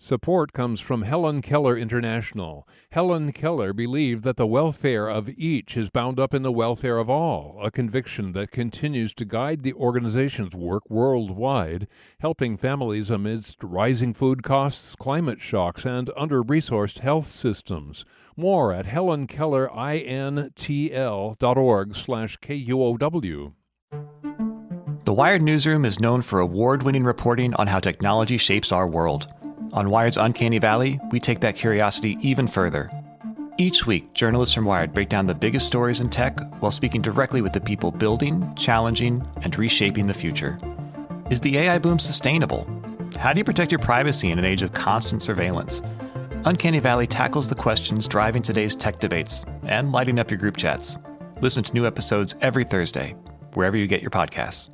Support comes from Helen Keller International. Helen Keller believed that the welfare of each is bound up in the welfare of all, a conviction that continues to guide the organization's work worldwide, helping families amidst rising food costs, climate shocks, and under-resourced health systems. More at helenkellerintl.org/KUOW. The Wired Newsroom is known for award-winning reporting on how technology shapes our world. On Wired's Uncanny Valley, we take that curiosity even further. Each week, journalists from Wired break down the biggest stories in tech while speaking directly with the people building, challenging, and reshaping the future. Is the AI boom sustainable? How do you protect your privacy in an age of constant surveillance? Uncanny Valley tackles the questions driving today's tech debates and lighting up your group chats. Listen to new episodes every Thursday, wherever you get your podcasts.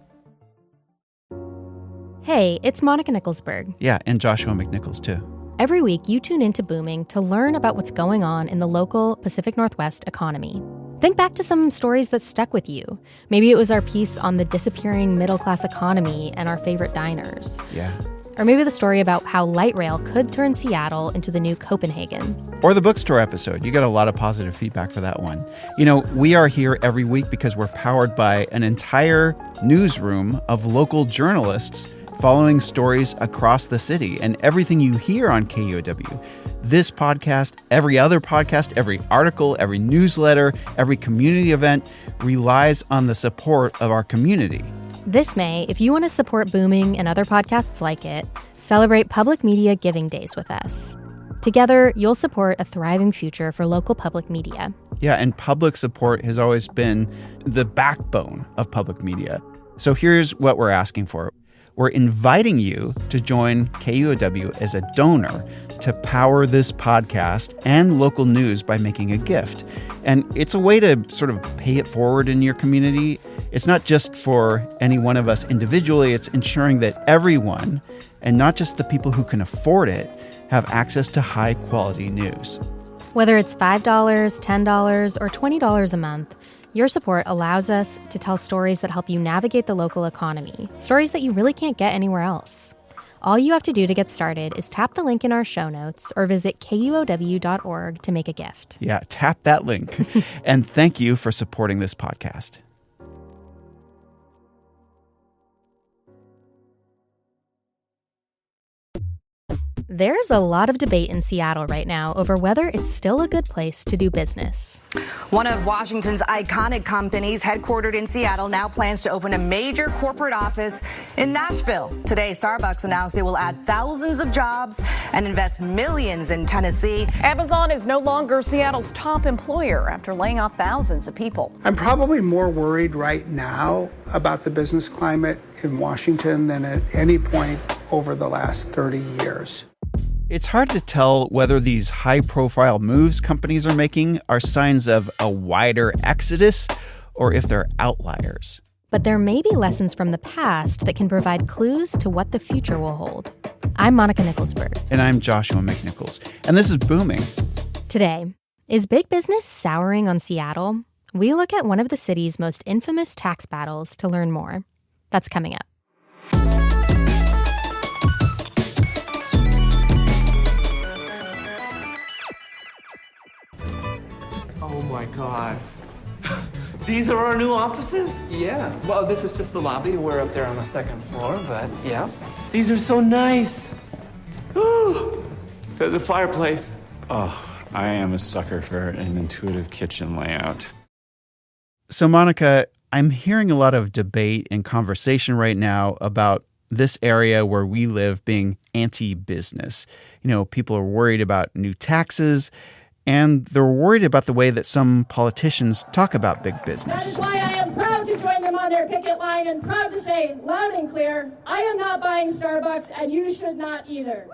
Hey, it's Monica Nicholsberg. Yeah, and Joshua McNichols, too. Every week, you tune into Booming to learn about what's going on in the local Pacific Northwest economy. Think back to some stories that stuck with you. Maybe it was our piece on the disappearing middle-class economy and our favorite diners. Yeah. Or maybe the story about how light rail could turn Seattle into the new Copenhagen. Or the bookstore episode. You got a lot of positive feedback for that one. You know, we are here every week because we're powered by an entire newsroom of local journalists following stories across the city. And everything you hear on KUOW, this podcast, every other podcast, every article, every newsletter, every community event relies on the support of our community. This May, if you want to support Booming and other podcasts like it, celebrate Public Media Giving Days with us. Together, you'll support a thriving future for local public media. Yeah, and public support has always been the backbone of public media. So here's what we're asking for. We're inviting you to join KUOW as a donor to power this podcast and local news by making a gift. And it's a way to sort of pay it forward in your community. It's not just for any one of us individually, it's ensuring that everyone, and not just the people who can afford it, have access to high quality news. Whether it's $5, $10, or $20 a month, your support allows us to tell stories that help you navigate the local economy, stories that you really can't get anywhere else. All you have to do to get started is tap the link in our show notes or visit KUOW.org to make a gift. Yeah, tap that link. And thank you for supporting this podcast. There's a lot of debate in Seattle right now over whether it's still a good place to do business. One of Washington's iconic companies, headquartered in Seattle, now plans to open a major corporate office in Nashville. Today, Starbucks announced it will add thousands of jobs and invest millions in Tennessee. Amazon is no longer Seattle's top employer after laying off thousands of people. I'm probably more worried right now about the business climate in Washington than at any point over the last 30 years. It's hard to tell whether these high-profile moves companies are making are signs of a wider exodus or if they're outliers. But there may be lessons from the past that can provide clues to what the future will hold. I'm Monica Nicholsberg. And I'm Joshua McNichols. And this is Booming. Today, is big business souring on Seattle? We look at one of the city's most infamous tax battles to learn more. That's coming up. Oh my God. These are our new offices? Yeah. Well, this is just the lobby. We're up there on the second floor, but yeah. These are so nice. Ooh, the fireplace. Oh, I am a sucker for an intuitive kitchen layout. So, Monica, I'm hearing a lot of debate and conversation right now about this area where we live being anti-business. You know, people are worried about new taxes, and they're worried about the way that some politicians talk about big business. That is why I am proud to join them on their picket line and proud to say loud and clear, I am not buying Starbucks and you should not either.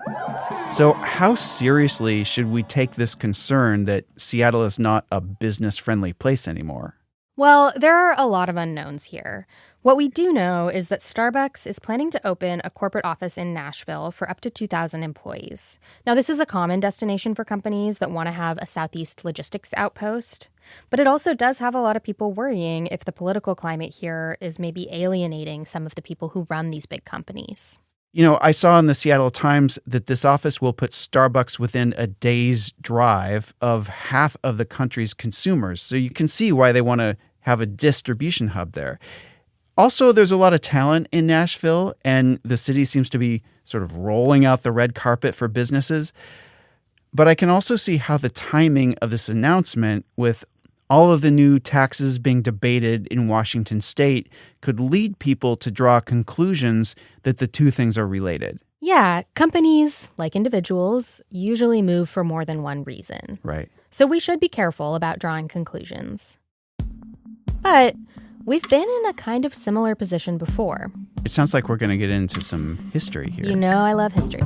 So how seriously should we take this concern that Seattle is not a business-friendly place anymore? Well, there are a lot of unknowns here. What we do know is that Starbucks is planning to open a corporate office in Nashville for up to 2,000 employees. Now, this is a common destination for companies that want to have a Southeast logistics outpost, but it also does have a lot of people worrying if the political climate here is maybe alienating some of the people who run these big companies. You know, I saw in the Seattle Times that this office will put Starbucks within a day's drive of half of the country's consumers. So you can see why they want to have a distribution hub there. Also, there's a lot of talent in Nashville, and the city seems to be sort of rolling out the red carpet for businesses. But I can also see how the timing of this announcement, with all of the new taxes being debated in Washington state, could lead people to draw conclusions that the two things are related. Yeah, companies, like individuals, usually move for more than one reason. Right. So we should be careful about drawing conclusions. But we've been in a kind of similar position before. It sounds like we're going to get into some history here. You know I love history.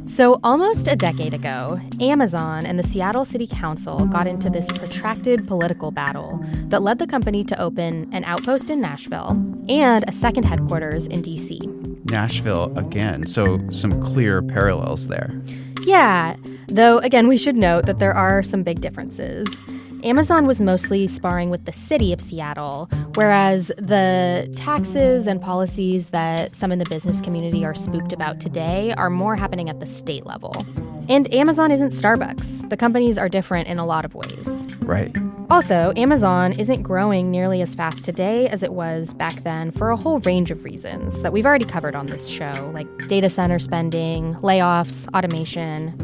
So almost a decade ago, Amazon and the Seattle City Council got into this protracted political battle that led the company to open an outpost in Nashville and a second headquarters in D.C. Nashville again, so some clear parallels there. Yeah, though, again, we should note that there are some big differences. Amazon was mostly sparring with the city of Seattle, whereas the taxes and policies that some in the business community are spooked about today are more happening at the state level. And Amazon isn't Starbucks. The companies are different in a lot of ways. Right. Also, Amazon isn't growing nearly as fast today as it was back then for a whole range of reasons that we've already covered on this show, like data center spending, layoffs, automation.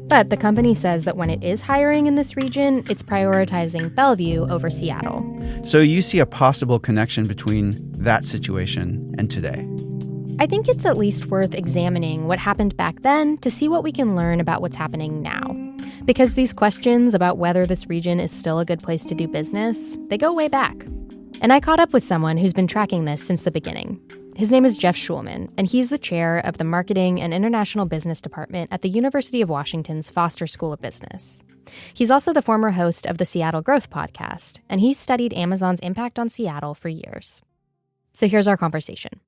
But the company says that when it is hiring in this region, it's prioritizing Bellevue over Seattle. So you see a possible connection between that situation and today? I think it's at least worth examining what happened back then to see what we can learn about what's happening now. Because these questions about whether this region is still a good place to do business, they go way back. And I caught up with someone who's been tracking this since the beginning. His name is Jeff Schulman, and he's the chair of the Marketing and International Business Department at the University of Washington's Foster School of Business. He's also the former host of the Seattle Growth Podcast, and he's studied Amazon's impact on Seattle for years. So here's our conversation.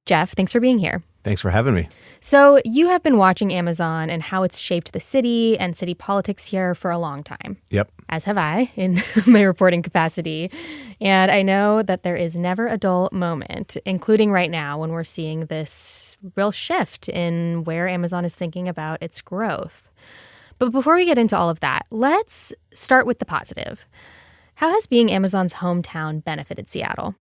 Jeff, thanks for being here. Thanks for having me. So you have been watching Amazon and how it's shaped the city and city politics here for a long time. Yep. As have I in my reporting capacity. And I know that there is never a dull moment, including right now when we're seeing this real shift in where Amazon is thinking about its growth. But before we get into all of that, let's start with the positive. How has being Amazon's hometown benefited Seattle?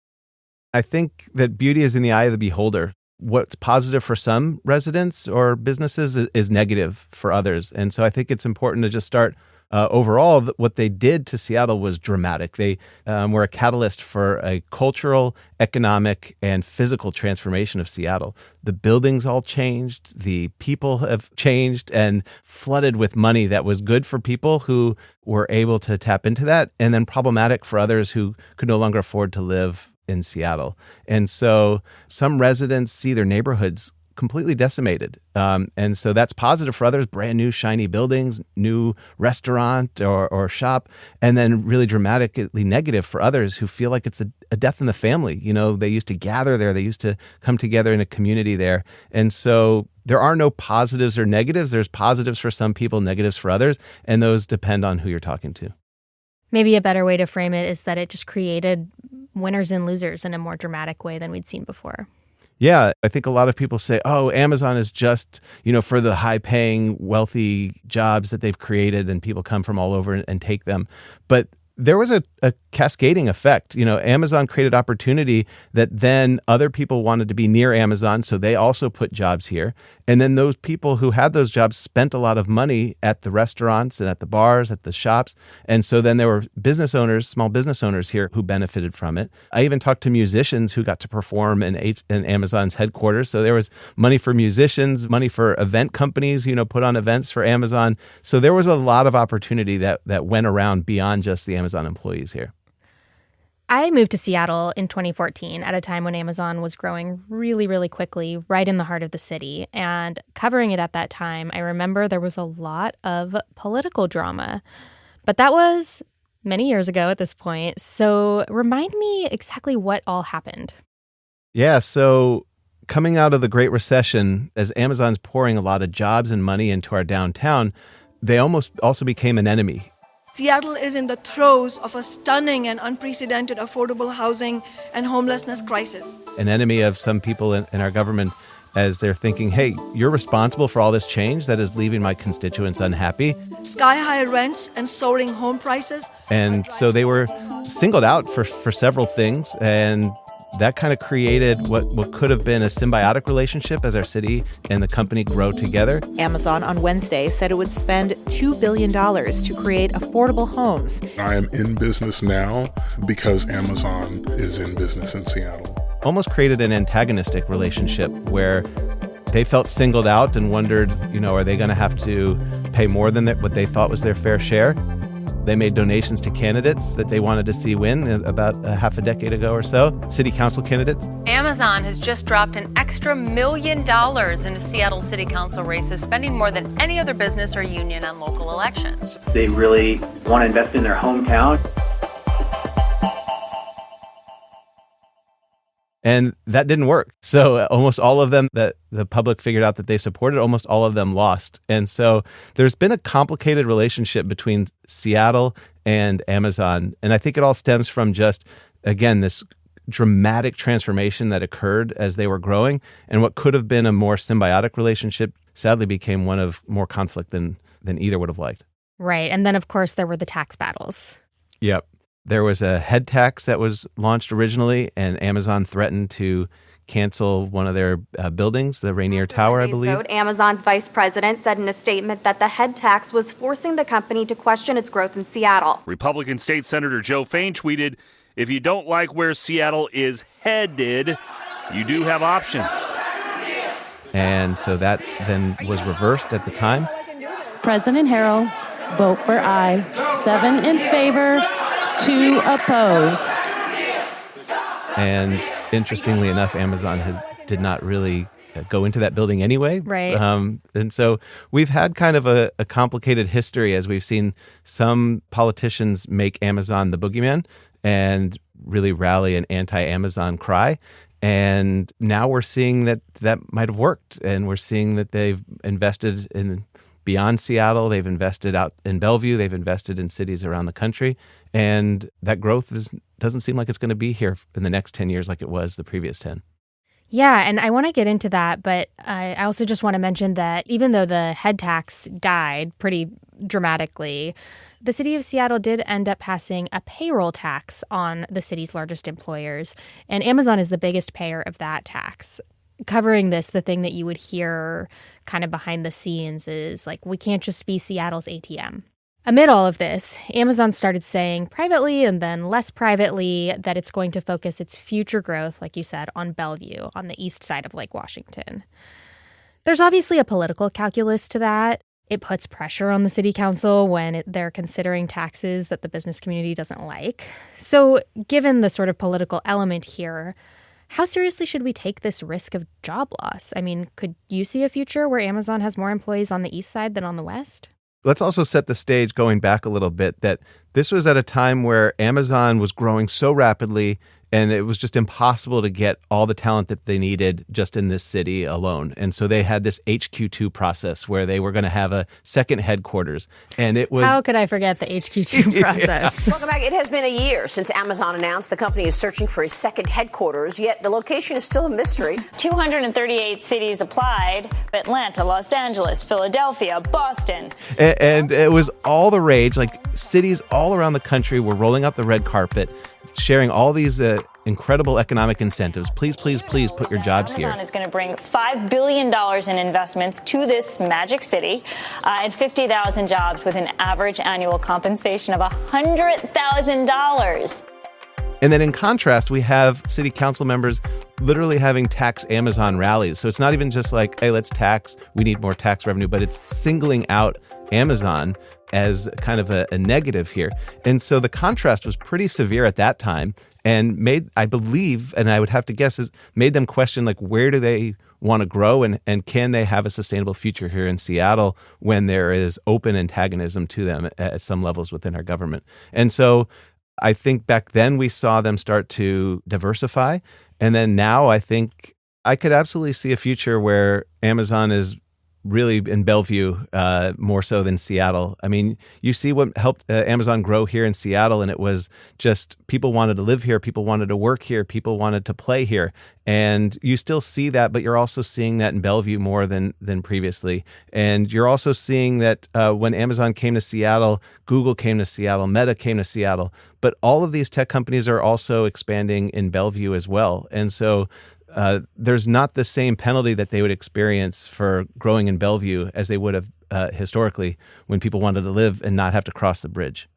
I think that beauty is in the eye of the beholder. What's positive for some residents or businesses is negative for others. And so I think it's important to just start overall. What they did to Seattle was dramatic. They were a catalyst for a cultural, economic, and physical transformation of Seattle. The buildings all changed. The people have changed and flooded with money that was good for people who were able to tap into that, and then problematic for others who could no longer afford to live in Seattle. And so some residents see their neighborhoods completely decimated. And so that's positive for others, brand new shiny buildings, new restaurant or shop, and then really dramatically negative for others who feel like it's a death in the family. You know, they used to gather there. They used to come together in a community there. And so there are no positives or negatives. There's positives for some people, negatives for others, and those depend on who you're talking to. Maybe a better way to frame it is that it just created winners and losers in a more dramatic way than we'd seen before. Yeah, I think a lot of people say, oh, Amazon is just, for the high-paying, wealthy jobs that they've created and people come from all over and take them. But there was a cascading effect. Amazon created opportunity that then other people wanted to be near Amazon, so they also put jobs here. And then those people who had those jobs spent a lot of money at the restaurants and at the bars, at the shops. And so then there were business owners, small business owners here who benefited from it. I even talked to musicians who got to perform in Amazon's headquarters. So there was money for musicians, money for event companies, put on events for Amazon. So there was a lot of opportunity that went around beyond just the Amazon employees here. I moved to Seattle in 2014 at a time when Amazon was growing really, really quickly right in the heart of the city. And covering it at that time, I remember there was a lot of political drama. But that was many years ago at this point. So remind me exactly what all happened. Yeah, so coming out of the Great Recession, as Amazon's pouring a lot of jobs and money into our downtown, they almost also became an enemy. Seattle is in the throes of a stunning and unprecedented affordable housing and homelessness crisis. An enemy of some people in our government as they're thinking, hey, you're responsible for all this change that is leaving my constituents unhappy. Sky-high rents and soaring home prices. And so they were singled out for several things, and that kind of created what could have been a symbiotic relationship as our city and the company grow together. Amazon on Wednesday said it would spend $2 billion to create affordable homes. I am in business now because Amazon is in business in Seattle. Almost created an antagonistic relationship where they felt singled out and wondered, are they going to have to pay more than what they thought was their fair share? They made donations to candidates that they wanted to see win about a half a decade ago or so, city council candidates. Amazon has just dropped an extra $1 million into Seattle city council races, spending more than any other business or union on local elections. They really want to invest in their hometown. And that didn't work. So almost all of them that the public figured out that they supported, almost all of them lost. And so there's been a complicated relationship between Seattle and Amazon. And I think it all stems from just, again, this dramatic transformation that occurred as they were growing. And what could have been a more symbiotic relationship sadly became one of more conflict than either would have liked. Right. And then, of course, there were the tax battles. Yep. There was a head tax that was launched originally, and Amazon threatened to cancel one of their buildings, the Rainier Tower, I believe. Vote, Amazon's vice president said in a statement that the head tax was forcing the company to question its growth in Seattle. Republican State Senator Joe Fain tweeted, "If you don't like where Seattle is headed, you do have options." And so that then was reversed at the time. President Harrell, vote for aye. 7 in favor. 2 opposed. And interestingly enough, Amazon did not really go into that building anyway. Right. And so we've had kind of a complicated history as we've seen some politicians make Amazon the boogeyman and really rally an anti-Amazon cry. And now we're seeing that might have worked. And we're seeing that they've invested in beyond Seattle. They've invested out in Bellevue. They've invested in cities around the country. And that growth doesn't seem like it's going to be here in the next 10 years like it was the previous 10. Yeah, and I want to get into that, but I also just want to mention that even though the head tax died pretty dramatically, the city of Seattle did end up passing a payroll tax on the city's largest employers, and Amazon is the biggest payer of that tax. Covering this, the thing that you would hear kind of behind the scenes is like, we can't just be Seattle's ATM. Amid all of this, Amazon started saying privately and then less privately that it's going to focus its future growth, like you said, on Bellevue, on the east side of Lake Washington. There's obviously a political calculus to that. It puts pressure on the city council when they're considering taxes that the business community doesn't like. So given the sort of political element here, how seriously should we take this risk of job loss? I mean, could you see a future where Amazon has more employees on the east side than on the west? Let's also set the stage going back a little bit that this was at a time where Amazon was growing so rapidly and it was just impossible to get all the talent that they needed just in this city alone. And so they had this HQ2 process where they were going to have a second headquarters. And it was... How could I forget the HQ2 process? Welcome back. It has been a year since Amazon announced the company is searching for a second headquarters, yet the location is still a mystery. 238 cities applied: Atlanta, Los Angeles, Philadelphia, Boston. And it was all the rage. Like cities all around the country were rolling out the red carpet, sharing all these incredible economic incentives. Please, please, please put your jobs here. Amazon is going to bring $5 billion in investments to this magic city and 50,000 jobs with an average annual compensation of $100,000. And then in contrast, we have city council members literally having tax Amazon rallies. So it's not even just like, hey, let's tax, we need more tax revenue, but it's singling out Amazon as kind of a negative here. And so the contrast was pretty severe at that time and made, I believe, and I would have to guess, made them question, like, where do they want to grow and can they have a sustainable future here in Seattle when there is open antagonism to them at some levels within our government. And so I think back then we saw them start to diversify. And then now I think I could absolutely see a future where Amazon is really in Bellevue more so than Seattle. I mean, you see what helped Amazon grow here in Seattle, and it was just people wanted to live here, people wanted to work here, people wanted to play here. And you still see that, but you're also seeing that in Bellevue more than previously. And you're also seeing that when Amazon came to Seattle, Google came to Seattle, Meta came to Seattle, but all of these tech companies are also expanding in Bellevue as well. And so there's not the same penalty that they would experience for growing in Bellevue as they would have historically when people wanted to live and not have to cross the bridge.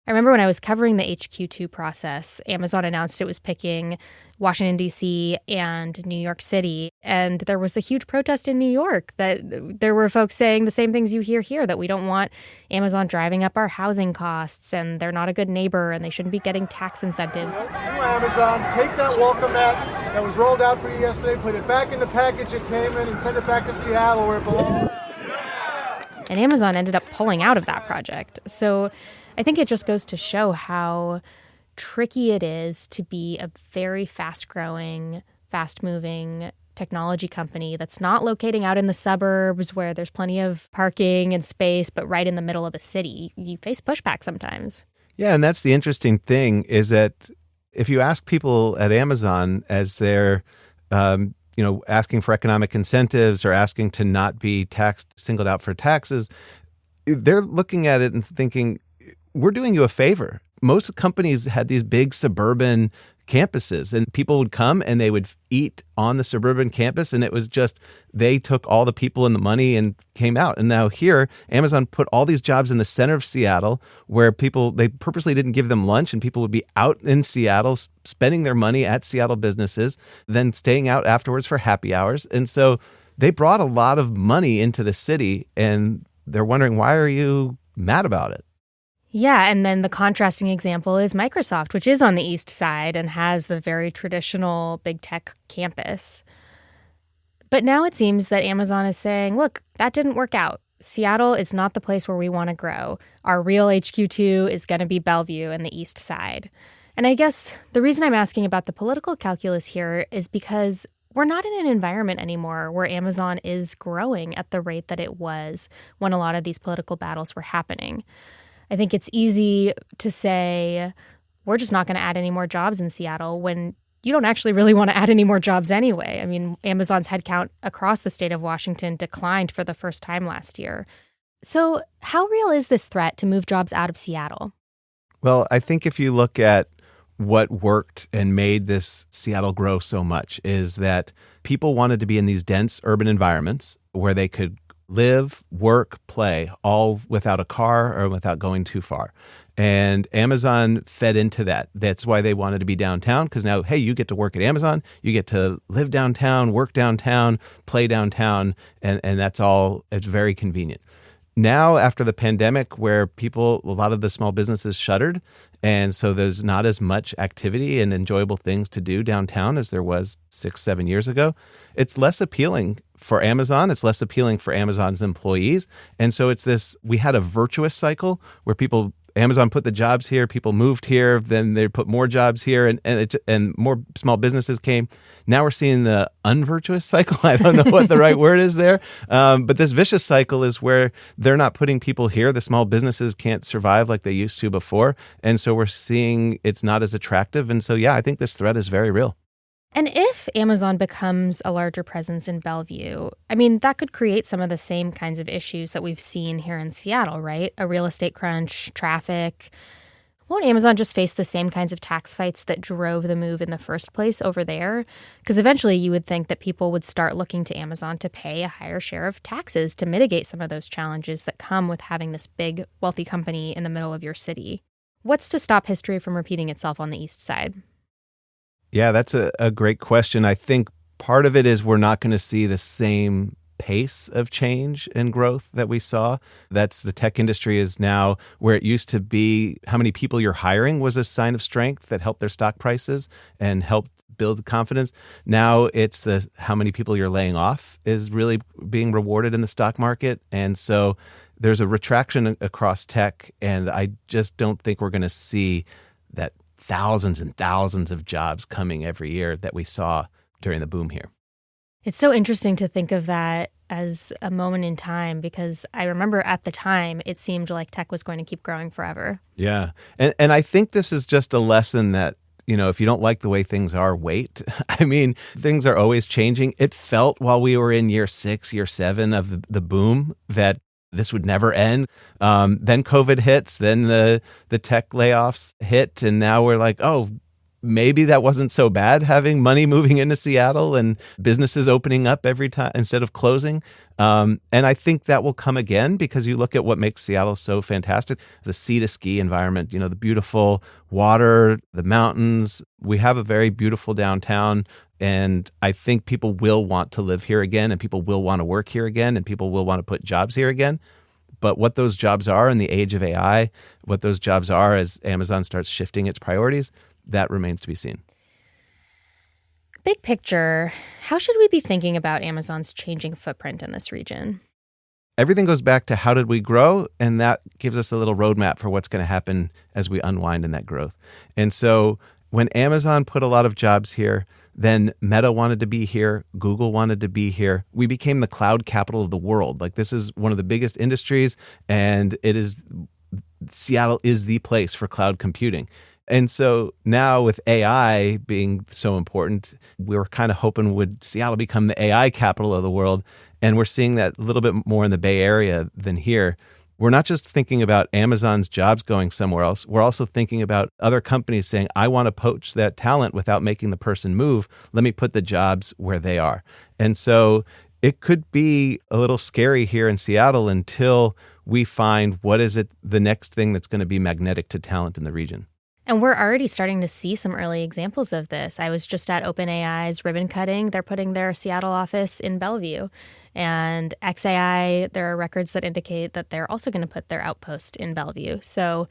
I remember when I was covering the HQ2 process, Amazon announced it was picking Washington, D.C. and New York City. And there was a huge protest in New York that there were folks saying the same things you hear here, that we don't want Amazon driving up our housing costs and they're not a good neighbor and they shouldn't be getting tax incentives. Amazon, take that welcome mat that was rolled out for you yesterday, put it back in the package it came in, and send it back to Seattle where it belongs. And Amazon ended up pulling out of that project. So I think it just goes to show how tricky it is to be a very fast-growing, fast-moving technology company that's not locating out in the suburbs where there's plenty of parking and space, but right in the middle of a city. You face pushback sometimes. Yeah, and that's the interesting thing is that if you ask people at Amazon as they're asking for economic incentives or asking to not be taxed, singled out for taxes, they're looking at it and thinking, we're doing you a favor. Most companies had these big suburban campuses and people would come and they would eat on the suburban campus. And it was just, they took all the people and the money and came out. And now here, Amazon put all these jobs in the center of Seattle where they purposely didn't give them lunch and people would be out in Seattle spending their money at Seattle businesses, then staying out afterwards for happy hours. And so they brought a lot of money into the city and they're wondering, why are you mad about it? Yeah, and then the contrasting example is Microsoft, which is on the east side and has the very traditional big tech campus. But now it seems that Amazon is saying, look, that didn't work out. Seattle is not the place where we want to grow. Our real HQ2 is going to be Bellevue and the east side. And I guess the reason I'm asking about the political calculus here is because we're not in an environment anymore where Amazon is growing at the rate that it was when a lot of these political battles were happening. I think it's easy to say, we're just not going to add any more jobs in Seattle when you don't actually really want to add any more jobs anyway. I mean, Amazon's headcount across the state of Washington declined for the first time last year. So how real is this threat to move jobs out of Seattle? Well, I think if you look at what worked and made this Seattle grow so much is that people wanted to be in these dense urban environments where they could live, work, play, all without a car or without going too far. And Amazon fed into that. That's why they wanted to be downtown, because now, hey, you get to work at Amazon, you get to live downtown, work downtown, play downtown, and that's all, it's very convenient. Now, after the pandemic, where a lot of the small businesses shuttered, and so there's not as much activity and enjoyable things to do downtown as there was 6-7 years ago, it's less appealing for Amazon. It's less appealing for Amazon's employees. And so we had a virtuous cycle where Amazon put the jobs here, people moved here, then they put more jobs here, and more small businesses came. Now we're seeing the unvirtuous cycle. I don't know what the right word is there. But this vicious cycle is where they're not putting people here. The small businesses can't survive like they used to before. And so we're seeing it's not as attractive. And so, yeah, I think this threat is very real. And if Amazon becomes a larger presence in Bellevue, I mean, that could create some of the same kinds of issues that we've seen here in Seattle, right? A real estate crunch, traffic. Won't Amazon just face the same kinds of tax fights that drove the move in the first place over there? Because eventually you would think that people would start looking to Amazon to pay a higher share of taxes to mitigate some of those challenges that come with having this big, wealthy company in the middle of your city. What's to stop history from repeating itself on the east side? Yeah, that's a great question. I think part of it is we're not going to see the same pace of change and growth that we saw. That's the tech industry is now where it used to be how many people you're hiring was a sign of strength that helped their stock prices and helped build confidence. Now it's how many people you're laying off is really being rewarded in the stock market. And so there's a retraction across tech, and I just don't think we're going to see that thousands and thousands of jobs coming every year that we saw during the boom here. It's so interesting to think of that as a moment in time, because I remember at the time it seemed like tech was going to keep growing forever. Yeah. And I think this is just a lesson that, if you don't like the way things are, wait. I mean, things are always changing. It felt while we were in year 6, year 7 of the boom that this would never end. Then COVID hits, then the tech layoffs hit, and now we're like, oh, maybe that wasn't so bad, having money moving into Seattle and businesses opening up every time instead of closing. And I think that will come again, because you look at what makes Seattle so fantastic, the sea to ski environment, the beautiful water, the mountains. We have a very beautiful downtown. And I think people will want to live here again, and people will want to work here again, and people will want to put jobs here again. But what those jobs are in the age of AI, what those jobs are as Amazon starts shifting its priorities, that remains to be seen. Big picture, how should we be thinking about Amazon's changing footprint in this region? Everything goes back to how did we grow? And that gives us a little roadmap for what's going to happen as we unwind in that growth. And so when Amazon put a lot of jobs here, then Meta wanted to be here, Google wanted to be here. We became the cloud capital of the world. Like, this is one of the biggest industries, and Seattle is the place for cloud computing. And so now with AI being so important, we were kind of hoping, would Seattle become the AI capital of the world? And we're seeing that a little bit more in the Bay Area than here. We're not just thinking about Amazon's jobs going somewhere else. We're also thinking about other companies saying, I want to poach that talent without making the person move. Let me put the jobs where they are. And so it could be a little scary here in Seattle until we find what is it, the next thing that's going to be magnetic to talent in the region. And we're already starting to see some early examples of this. I was just at OpenAI's ribbon cutting. They're putting their Seattle office in Bellevue. And XAI, there are records that indicate that they're also going to put their outpost in Bellevue. So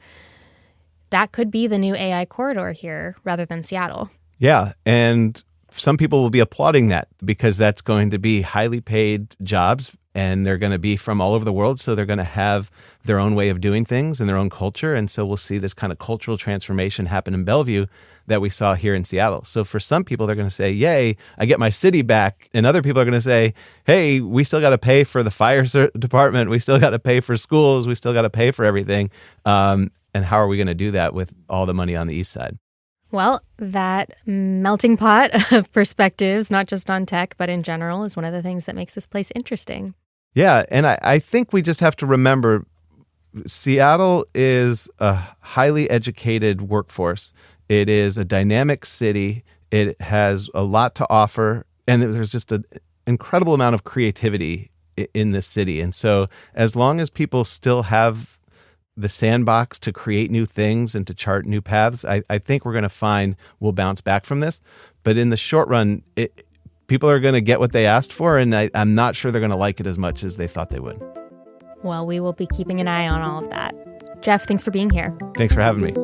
that could be the new AI corridor here rather than Seattle. Yeah. And some people will be applauding that, because that's going to be highly paid jobs, and they're going to be from all over the world. So they're going to have their own way of doing things and their own culture. And so we'll see this kind of cultural transformation happen in Bellevue that we saw here in Seattle. So for some people, they're going to say, yay, I get my city back. And other people are going to say, hey, we still got to pay for the fire department. We still got to pay for schools. We still got to pay for everything. And how are we going to do that with all the money on the east side? Well, that melting pot of perspectives, not just on tech, but in general, is one of the things that makes this place interesting. Yeah, and I think we just have to remember Seattle is a highly educated workforce. It is a dynamic city. It has a lot to offer, and there's just an incredible amount of creativity in this city. And so as long as people still have the sandbox to create new things and to chart new paths, I think we're going to find we'll bounce back from this. But in the short run, people are going to get what they asked for, and I'm not sure they're going to like it as much as they thought they would. Well, we will be keeping an eye on all of that. Jeff, thanks for being here. Thanks for having me.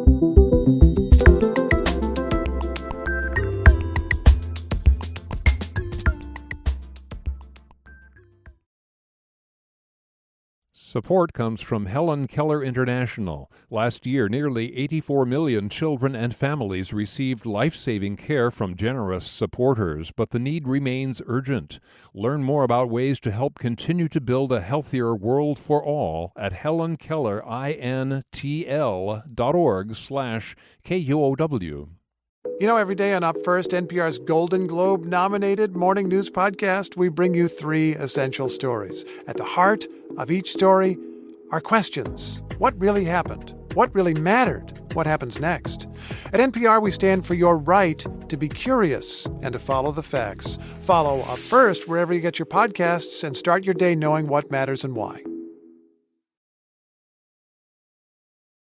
Support comes from Helen Keller International. Last year, nearly 84 million children and families received life-saving care from generous supporters, but the need remains urgent. Learn more about ways to help continue to build a healthier world for all at helenkellerintl.org/KUOW. You know, every day on Up First, NPR's Golden Globe-nominated morning news podcast, we bring you 3 essential stories. At the heart of each story are questions. What really happened? What really mattered? What happens next? At NPR, we stand for your right to be curious and to follow the facts. Follow Up First wherever you get your podcasts, and start your day knowing what matters and why.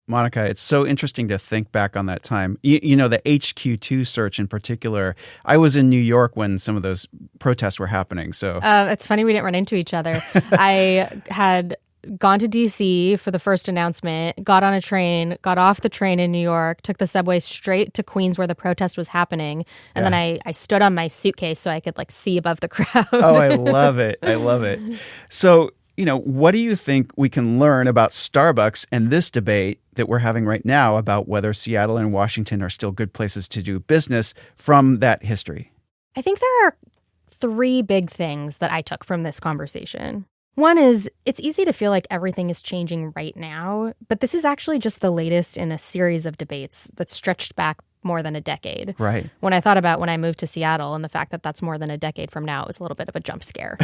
Monica, it's so interesting to think back on that time. You know, the HQ2 search in particular. I was in New York when some of those protests were happening. So it's funny we didn't run into each other. I had gone to D.C. for the first announcement, got on a train, got off the train in New York, took the subway straight to Queens where the protest was happening. And then I stood on my suitcase so I could see above the crowd. Oh, I love it. I love it. So, what do you think we can learn about Starbucks and this debate that we're having right now about whether Seattle and Washington are still good places to do business from that history? I think there are 3 big things that I took from this conversation. One is, it's easy to feel like everything is changing right now, but this is actually just the latest in a series of debates that stretched back more than a decade. Right. When I thought about when I moved to Seattle and the fact that that's more than a decade from now, it was a little bit of a jump scare.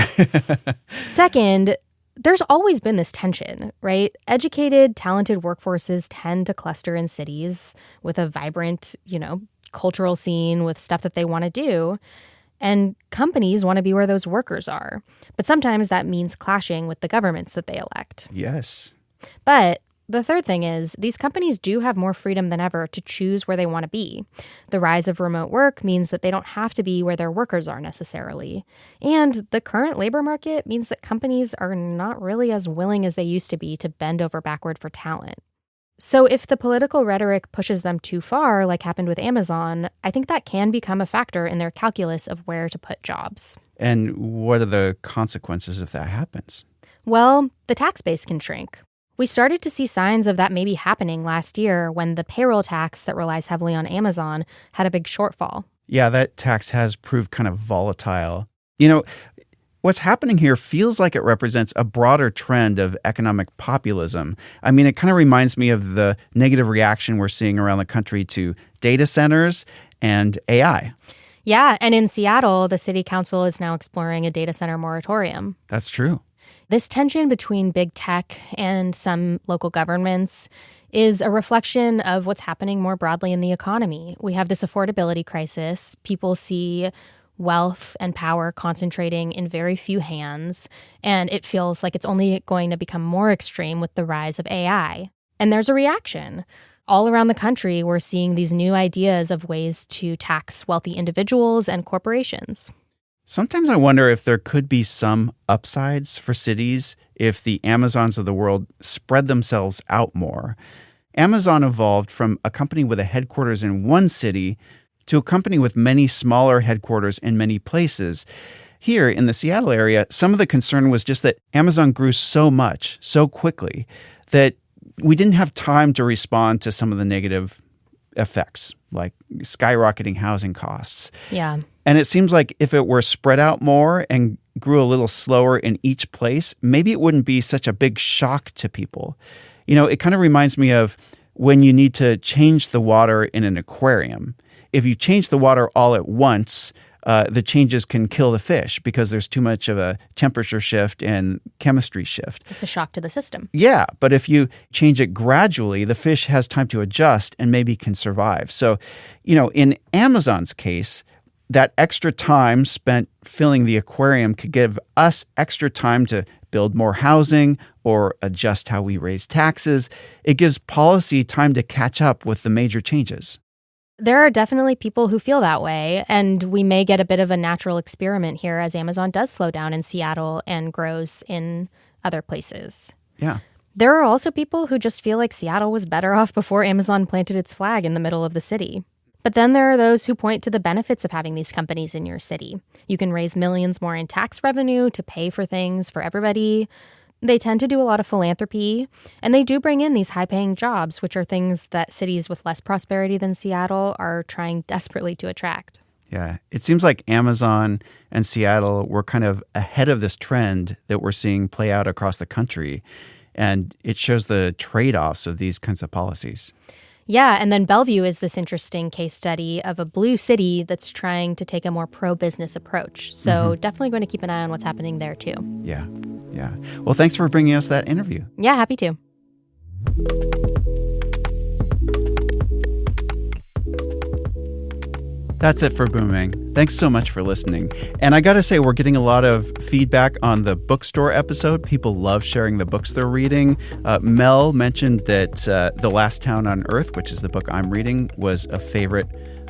Second, there's always been this tension, right? Educated, talented workforces tend to cluster in cities with a vibrant, cultural scene with stuff that they want to do. And companies want to be where those workers are. But sometimes that means clashing with the governments that they elect. Yes. But the third thing is these companies do have more freedom than ever to choose where they want to be. The rise of remote work means that they don't have to be where their workers are necessarily. And the current labor market means that companies are not really as willing as they used to be to bend over backward for talent. So if the political rhetoric pushes them too far, like happened with Amazon, I think that can become a factor in their calculus of where to put jobs. And what are the consequences if that happens? Well, the tax base can shrink. We started to see signs of that maybe happening last year when the payroll tax that relies heavily on Amazon had a big shortfall. Yeah, that tax has proved kind of volatile. What's happening here feels like it represents a broader trend of economic populism. I mean, it kind of reminds me of the negative reaction we're seeing around the country to data centers and AI. Yeah, and in Seattle, the city council is now exploring a data center moratorium. That's true. This tension between big tech and some local governments is a reflection of what's happening more broadly in the economy. We have this affordability crisis. People see wealth and power concentrating in very few hands, and it feels like it's only going to become more extreme with the rise of AI. And there's a reaction. All around the country, we're seeing these new ideas of ways to tax wealthy individuals and corporations. Sometimes I wonder if there could be some upsides for cities if the Amazons of the world spread themselves out more. Amazon evolved from a company with a headquarters in one city to a company with many smaller headquarters in many places. Here in the Seattle area, some of the concern was just that Amazon grew so much, so quickly, that we didn't have time to respond to some of the negative effects, like skyrocketing housing costs. Yeah. And it seems like if it were spread out more and grew a little slower in each place, maybe it wouldn't be such a big shock to people. It kind of reminds me of when you need to change the water in an aquarium. If you change the water all at once, the changes can kill the fish because there's too much of a temperature shift and chemistry shift. It's a shock to the system. Yeah, but if you change it gradually, the fish has time to adjust and maybe can survive. So, in Amazon's case, that extra time spent filling the aquarium could give us extra time to build more housing or adjust how we raise taxes. It gives policy time to catch up with the major changes. There are definitely people who feel that way, and we may get a bit of a natural experiment here as Amazon does slow down in Seattle and grows in other places. Yeah. There are also people who just feel like Seattle was better off before Amazon planted its flag in the middle of the city. But then there are those who point to the benefits of having these companies in your city. You can raise millions more in tax revenue to pay for things for everybody. They tend to do a lot of philanthropy, and they do bring in these high-paying jobs, which are things that cities with less prosperity than Seattle are trying desperately to attract. Yeah, it seems like Amazon and Seattle were kind of ahead of this trend that we're seeing play out across the country, and it shows the trade-offs of these kinds of policies. Yeah, and then Bellevue is this interesting case study of a blue city that's trying to take a more pro-business approach. So definitely going to keep an eye on what's happening there, too. Yeah. Well, thanks for bringing us that interview. Yeah, happy to. That's it for Booming. Thanks so much for listening. And I got to say, we're getting a lot of feedback on the bookstore episode. People love sharing the books they're reading. Mel mentioned that The Last Town on Earth, which is the book I'm reading, was a favorite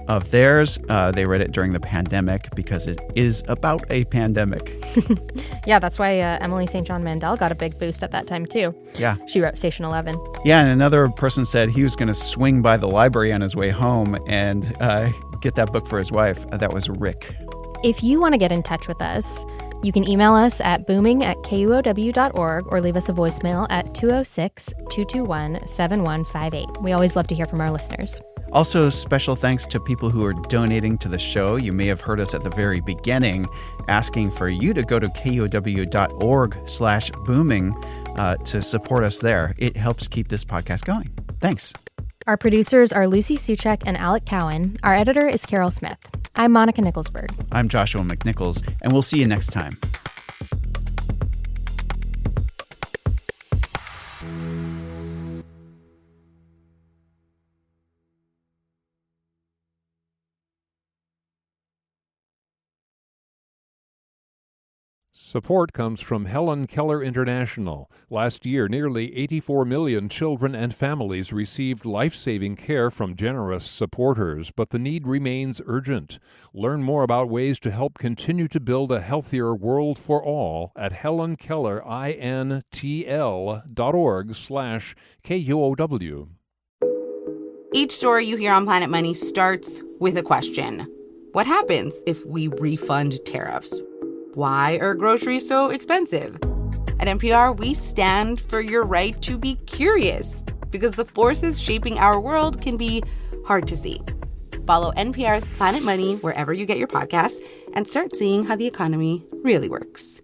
of theirs. They read it during the pandemic because it is about a pandemic. Yeah, that's why Emily St. John Mandel got a big boost at that time, too. Yeah. She wrote Station 11. Yeah, and another person said he was going to swing by the library on his way home and get that book for his wife. That was Rick. If you want to get in touch with us, you can email us at booming@kuow.org or leave us a voicemail at 206-221-7158. We always love to hear from our listeners. Also, special thanks to people who are donating to the show. You may have heard us at the very beginning asking for you to go to KUOW.org/booming to support us there. It helps keep this podcast going. Thanks. Our producers are Lucy Suchek and Alec Cowan. Our editor is Carol Smith. I'm Monica Nicholsberg. I'm Joshua McNichols, and we'll see you next time. Support comes from Helen Keller International. Last year, nearly 84 million children and families received life-saving care from generous supporters, but the need remains urgent. Learn more about ways to help continue to build a healthier world for all at helenkellerintl.org/KUOW. Each story you hear on Planet Money starts with a question. What happens if we refund tariffs? Why are groceries so expensive? At NPR, we stand for your right to be curious, because the forces shaping our world can be hard to see. Follow NPR's Planet Money wherever you get your podcasts and start seeing how the economy really works.